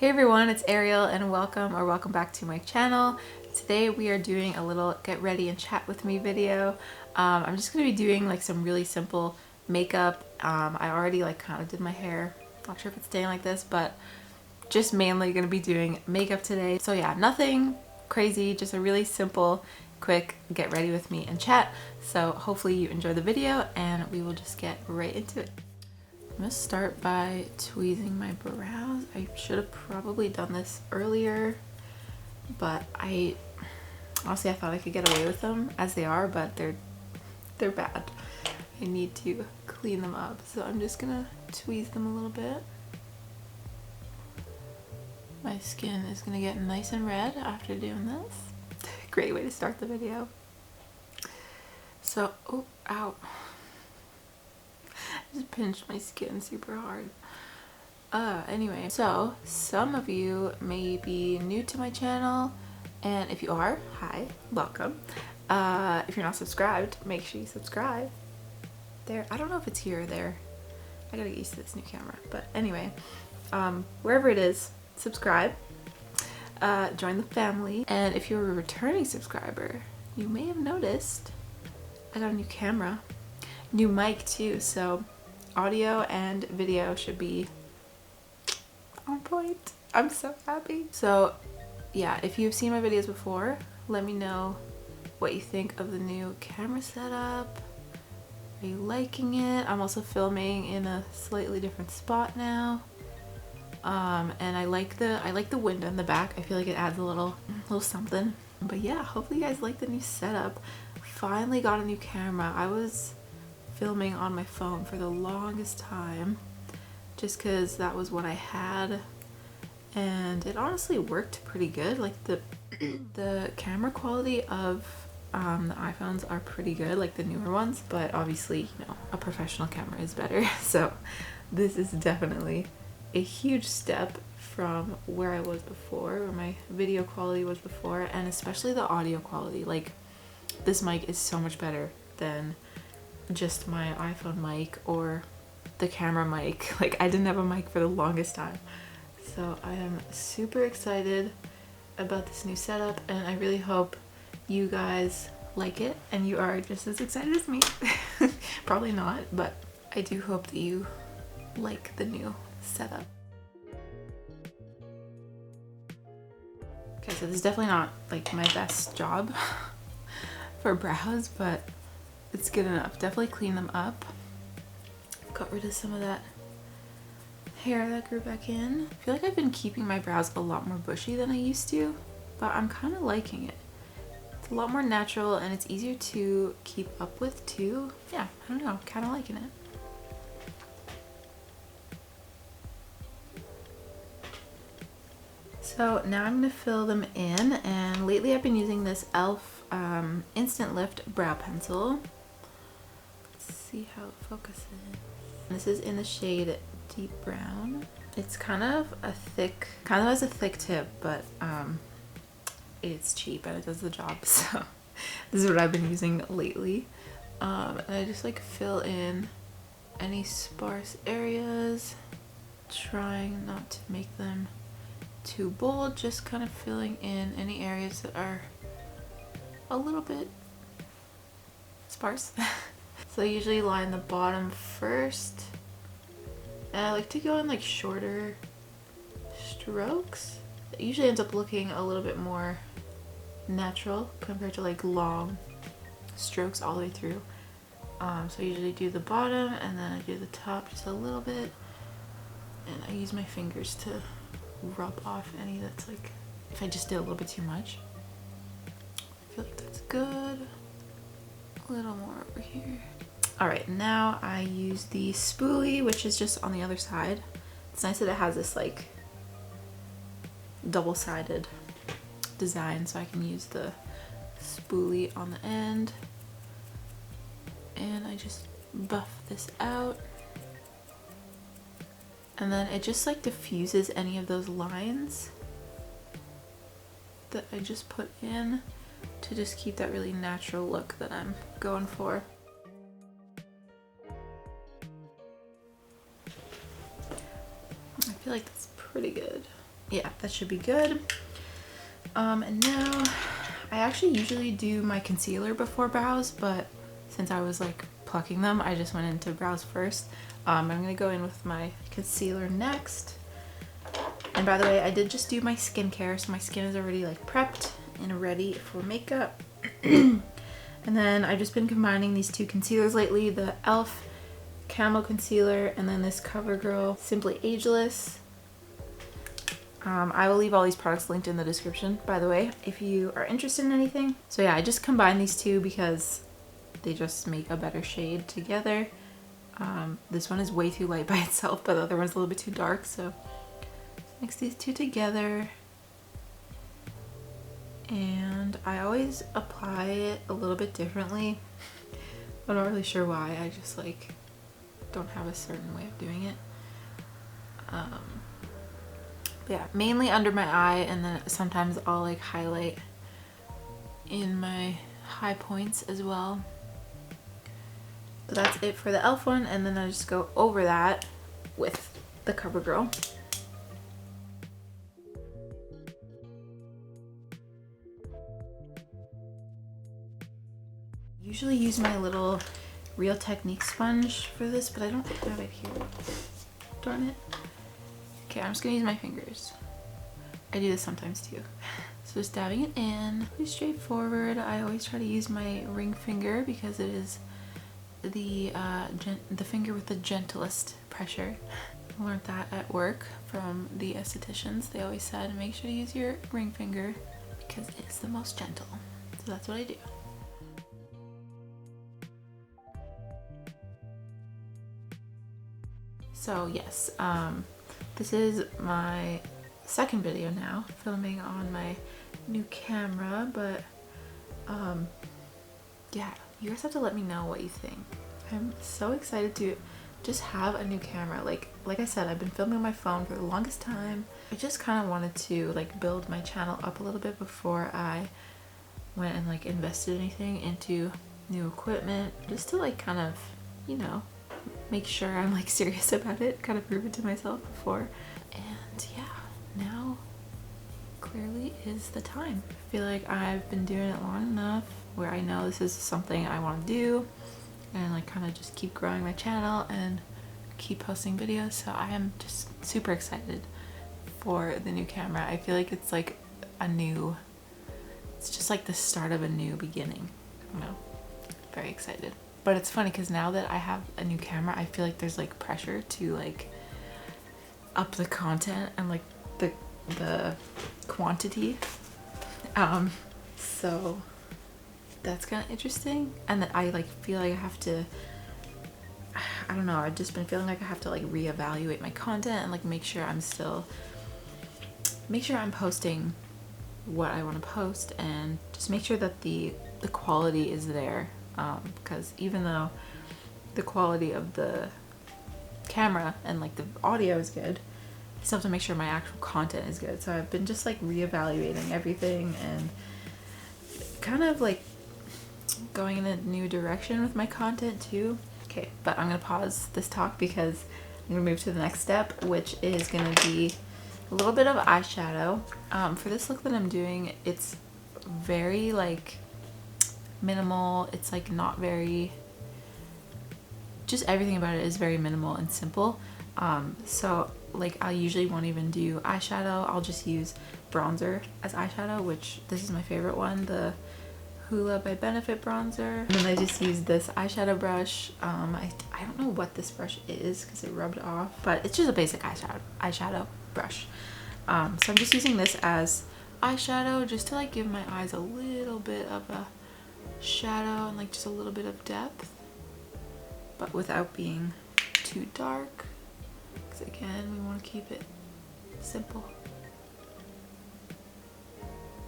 Hey everyone, it's Ariel and welcome back to my channel. Today we are doing a little get ready and chat with me video. I'm just going to be doing like some really simple makeup. I already kind of did my hair. Not sure if it's staying like this, but just mainly going to be doing makeup today. So yeah, nothing crazy, just a really simple, quick get ready with me and chat. So hopefully you enjoy the video and we will just get right into it. I'm gonna start by tweezing my brows. I should have probably done this earlier, but honestly I thought I could get away with them as they are, but they're bad. I need to clean them up, so I'm just gonna tweeze them a little bit. My skin is gonna get nice and red after doing this. Great way to start the video. So, oh, ow. Just pinched my skin super hard. Anyway, so some of you may be new to my channel, and if you are, hi, welcome. If you're not subscribed, make sure you subscribe. There, I don't know if it's here or there. I gotta get used to this new camera, but anyway, wherever it is, subscribe, join the family, and if you're a returning subscriber, you may have noticed I got a new camera, new mic too, so audio and video should be on point. I'm so happy. So yeah, if you've seen my videos before, let me know what you think of the new camera setup. Are you liking it? I'm also filming in a slightly different spot now. And I like the window in the back. I feel like it adds a little something. But yeah, hopefully you guys like the new setup. Finally got a new camera. I was filming on my phone for the longest time just because that was what I had, and it honestly worked pretty good. Like the camera quality of the iPhones are pretty good, like the newer ones, but obviously, you know, a professional camera is better. So this is definitely a huge step from where I was before, where my video quality was before, and especially the audio quality. Like, this mic is so much better than just my iPhone mic or the camera mic. Like, I didn't have a mic for the longest time. So I am super excited about this new setup, and I really hope you guys like it and you are just as excited as me. Probably not, but I do hope that you like the new setup. Okay, so this is definitely not like my best job for brows, but it's good enough. Definitely clean them up. Got rid of some of that hair that grew back in. I feel like I've been keeping my brows a lot more bushy than I used to, but I'm kind of liking it. It's a lot more natural and it's easier to keep up with too. Yeah, I don't know, kind of liking it. So now I'm going to fill them in, and lately I've been using this e.l.f. Instant Lift brow pencil. Let's see how it focuses. This is in the shade Deep Brown. It's kind of has a thick tip, but it's cheap and it does the job. So this is what I've been using lately. And I just like fill in any sparse areas, trying not to make them too bold, just kind of filling in any areas that are a little bit sparse. So I usually line the bottom first, and I like to go in like shorter strokes. It usually ends up looking a little bit more natural compared to like long strokes all the way through. So I usually do the bottom and then I do the top just a little bit, and I use my fingers to rub off any that's like, if I just did a little bit too much. I feel like that's good. A little more over here. Alright, now I use the spoolie, which is just on the other side. It's nice that it has this like double-sided design, so I can use the spoolie on the end. And I just buff this out. And then it just like diffuses any of those lines that I just put in to just keep that really natural look that I'm going for. I feel like that's pretty good. yeah, that should be good. And now I actually usually do my concealer before brows, but since I was like plucking them, I just went into brows first. I'm gonna go in with my concealer next. And by the way, I did just do my skincare, so my skin is already like prepped and ready for makeup. And then I've just been combining these two concealers lately, the e.l.f. Camo Concealer and then this CoverGirl Simply Ageless. I will leave all these products linked in the description, by the way, if you are interested in anything. So yeah, I just combined these two because they just make a better shade together. This one is way too light by itself, but the other one's a little bit too dark, so mix these two together. And I always apply it a little bit differently. I'm not really sure why, I just like don't have a certain way of doing it. Yeah, mainly under my eye, and then sometimes I'll like highlight in my high points as well. So that's it for the e.l.f. one, and then I just go over that with the CoverGirl. Usually use my little Real Technique sponge for this, but I don't have it here. Darn it. Okay, I'm just gonna use my fingers. I do this sometimes too. So just dabbing it in, pretty straightforward. I always try to use my ring finger because it is the finger with the gentlest pressure. I learned that at work from the estheticians. They always said make sure to use your ring finger because it's the most gentle. So that's what I do. So yes, this is my second video now, filming on my new camera, but yeah, you guys have to let me know what you think. I'm so excited to just have a new camera. Like I said, I've been filming on my phone for the longest time. I just kind of wanted to like build my channel up a little bit before I went and like invested anything into new equipment, just to like kind of, you know, make sure I'm like serious about it, kind of prove it to myself before. And yeah, now clearly is the time. I feel like I've been doing it long enough where I know this is something I want to do and like kind of just keep growing my channel and keep posting videos. So I am just super excited for the new camera. I feel like it's like it's just like the start of a new beginning, you know. Very excited. But it's funny because now that I have a new camera, I feel like there's like pressure to like up the content and like the quantity. So that's kind of interesting, and that I like feel like I have to, I don't know, I've just been feeling like I have to like reevaluate my content and like make sure I'm posting what I want to post, and just make sure that the quality is there. Because even though the quality of the camera and like the audio is good, I still have to make sure my actual content is good. So I've been just like reevaluating everything and kind of like going in a new direction with my content too. Okay, but I'm gonna pause this talk because I'm gonna move to the next step, which is gonna be a little bit of eyeshadow. For this look that I'm doing, it's very like minimal. It's like not very, just everything about it is very minimal and simple. So like I usually won't even do eyeshadow. I'll just use bronzer as eyeshadow, which this is my favorite one, the Hoola by Benefit bronzer. And then I just use this eyeshadow brush. I don't know what this brush is because it rubbed off, but it's just a basic eyeshadow brush. So I'm just using this as eyeshadow just to like give my eyes a little bit of a shadow and like just a little bit of depth, but without being too dark, because again, we want to keep it simple.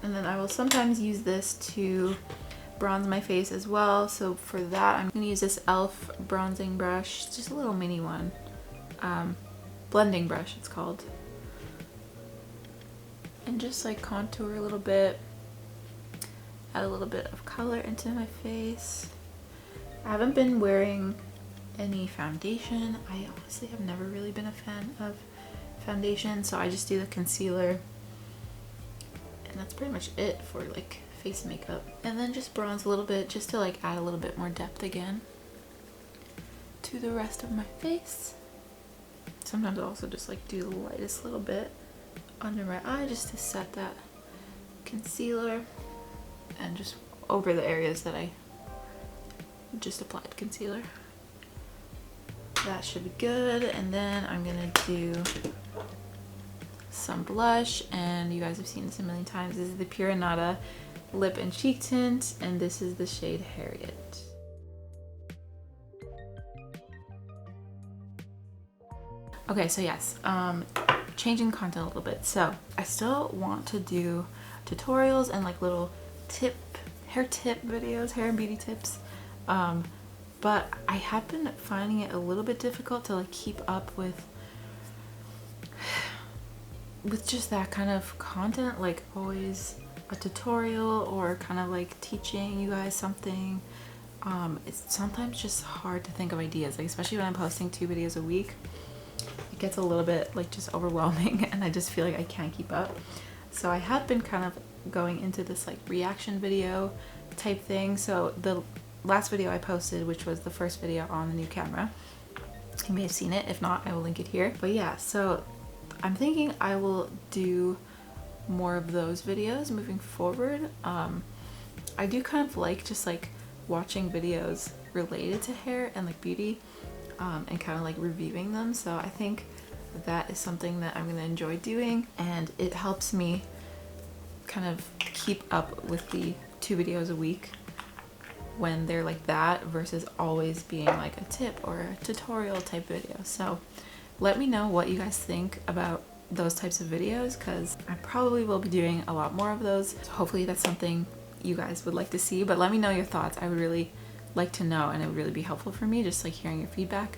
And then I will sometimes use this to bronze my face as well. So for that, I'm going to use this e.l.f. bronzing brush, just a little mini one, blending brush it's called, and just like contour a little bit, add a little bit of color into my face. I haven't been wearing any foundation. I honestly have never really been a fan of foundation, so I just do the concealer, and that's pretty much it for like face makeup. And then just bronze a little bit just to like add a little bit more depth again to the rest of my face. Sometimes I also just like do the lightest little bit under my eye just to set that concealer, and just over the areas that I just applied concealer. That should be good. And then I'm gonna do some blush, and you guys have seen this a million times. This is the Pure Anada lip and cheek tint, and this is the shade Harriet. Okay, so yes, changing content a little bit. So I still want to do tutorials and like little hair tip videos, hair and beauty tips, but I have been finding it a little bit difficult to like keep up with just that kind of content, like always a tutorial or kind of like teaching you guys something. It's sometimes just hard to think of ideas, like especially when I'm posting 2 videos a week. It gets a little bit like just overwhelming and I just feel like I can't keep up. So I have been kind of going into this like reaction video type thing. So the last video I posted, which was the first video on the new camera, you may have seen it. If not, I will link it here. But yeah, so I'm thinking I will do more of those videos moving forward. I do kind of like just like watching videos related to hair and like beauty, and kind of like reviewing them. So I think that is something that I'm gonna enjoy doing, and it helps me kind of keep up with the 2 videos a week when they're like that versus always being like a tip or a tutorial type video. So let me know what you guys think about those types of videos, because I probably will be doing a lot more of those. So hopefully that's something you guys would like to see, but let me know your thoughts. I would really like to know, and it would really be helpful for me, just like hearing your feedback.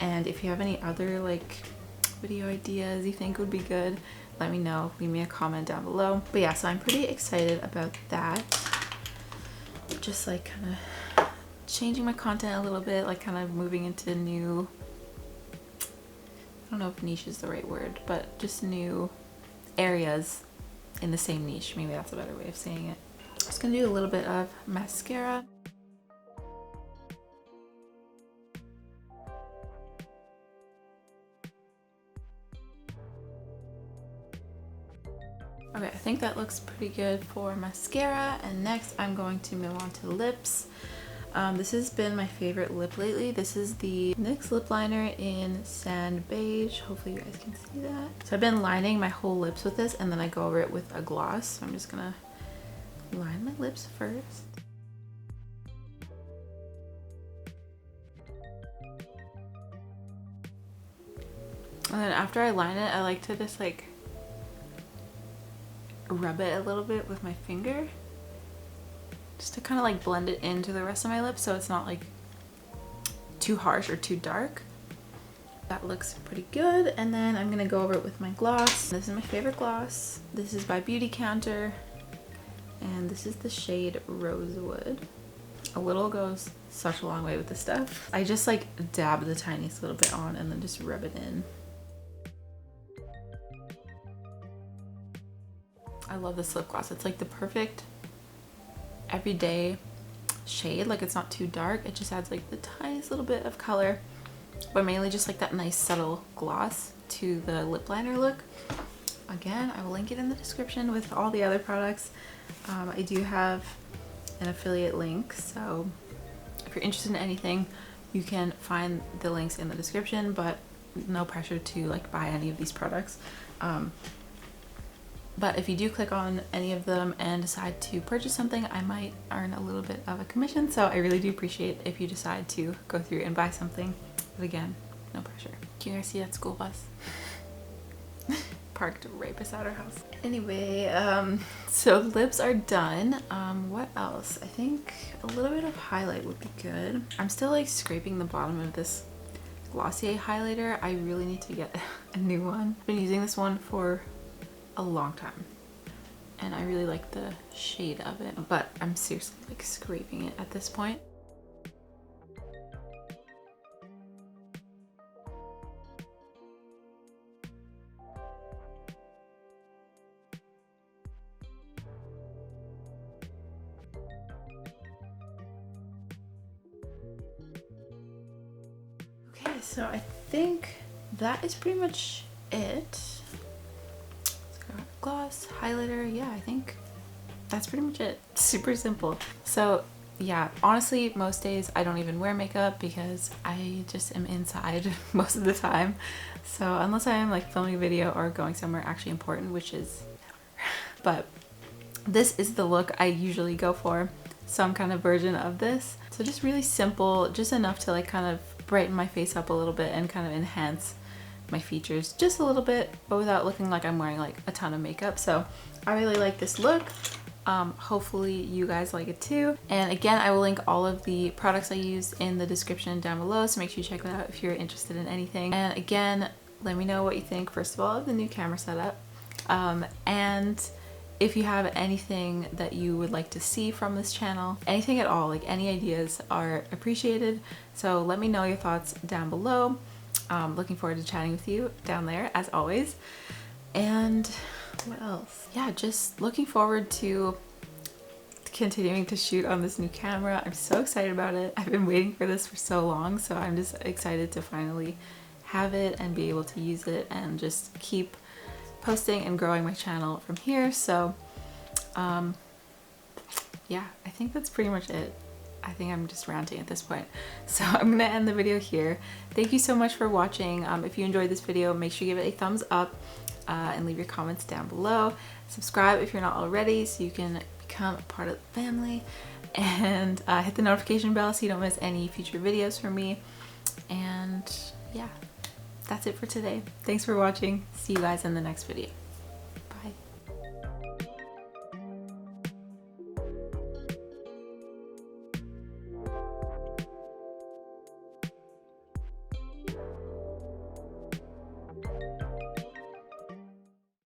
And if you have any other like video ideas you think would be good, let me know. Leave me a comment down below. But yeah, so I'm pretty excited about that. Just like kind of changing my content a little bit, like kind of moving into new, I don't know if niche is the right word, but just new areas in the same niche. Maybe that's a better way of saying it. I'm just gonna do a little bit of mascara. Okay, I think that looks pretty good for mascara, and next I'm going to move on to lips. This has been my favorite lip lately. This is the NYX lip liner in Sand Beige. Hopefully you guys can see that. So I've been lining my whole lips with this, and then I go over it with a gloss. So I'm just gonna line my lips first. And then after I line it, I like to just like rub it a little bit with my finger, just to kind of like blend it into the rest of my lips so it's not like too harsh or too dark. That looks pretty good. And then I'm gonna go over it with my gloss. This is my favorite gloss. This is by BeautyCounter, and this is the shade Rosewood. A little goes such a long way with this stuff. I just like dab the tiniest little bit on and then just rub it in. I love this lip gloss. It's like the perfect everyday shade. Like it's not too dark. It just adds like the tiniest little bit of color, but mainly just like that nice subtle gloss to the lip liner look. Again, I will link it in the description with all the other products. I do have an affiliate link, so if you're interested in anything, you can find the links in the description, but no pressure to like buy any of these products. But if you do click on any of them and decide to purchase something, I might earn a little bit of a commission. So I really do appreciate if you decide to go through and buy something. But again, no pressure. Can you guys see that school bus? Parked right beside our house. Anyway, so lips are done. What else? I think a little bit of highlight would be good. I'm still like scraping the bottom of this Glossier highlighter. I really need to get a new one. I've been using this one for a long time and I really like the shade of it, but I'm seriously like scraping it at this point. so I think that is pretty much it. Gloss, highlighter, yeah, I think that's pretty much it. Super simple. So yeah, honestly, most days I don't even wear makeup because I just am inside most of the time. So unless I am like filming a video or going somewhere actually important, which is never. But this is the look I usually go for, some kind of version of this. So just really simple, just enough to like kind of brighten my face up a little bit and kind of enhance my features just a little bit, but without looking like I'm wearing like a ton of makeup. So I really like this look. Hopefully you guys like it too. And again, I will link all of the products I used in the description down below, so make sure you check that out if you're interested in anything. And again, let me know what you think, first of all, of the new camera setup. And if you have anything that you would like to see from this channel, anything at all, like any ideas are appreciated. So let me know your thoughts down below. Looking forward to chatting with you down there as always. And what else? Yeah, just looking forward to continuing to shoot on this new camera. I'm so excited about it. I've been waiting for this for so long, so I'm just excited to finally have it and be able to use it and just keep posting and growing my channel from here. So yeah, I think that's pretty much it. I think I'm just ranting at this point. So I'm gonna end the video here. Thank you so much for watching. If you enjoyed this video, make sure you give it a thumbs up and leave your comments down below. Subscribe if you're not already so you can become a part of the family. And hit the notification bell so you don't miss any future videos from me. And yeah, that's it for today. Thanks for watching. See you guys in the next video.